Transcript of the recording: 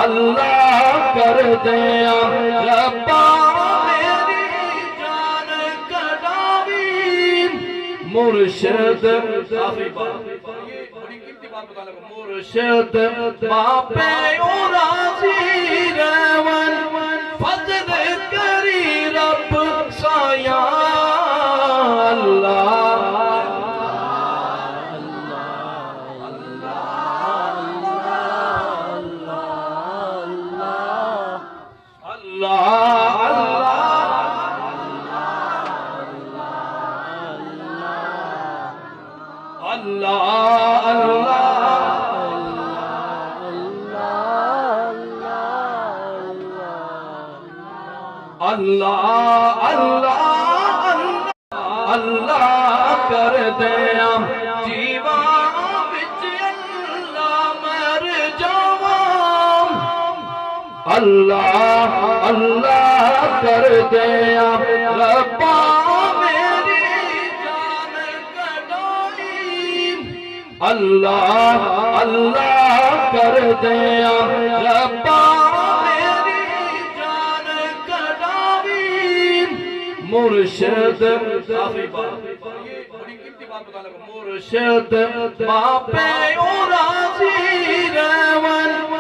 اللہ کر دیا ربا میری جان کڑاوی مرشد آخری بات یہ بڑی قیمتی بات بتا لگا مرشد باپے راضی رون فضل کری رب سایہ اللہ اللہ اللہ اللہ کر دیا جیوان بچ اللہ مر جاواں اللہ اللہ کر دیا ربا میری جان کڑائی اللہ اللہ کر دیا ربا مرشد آخری بات یہ بڑی قیمتی بات بتا لگا مرشد باپے راضی رون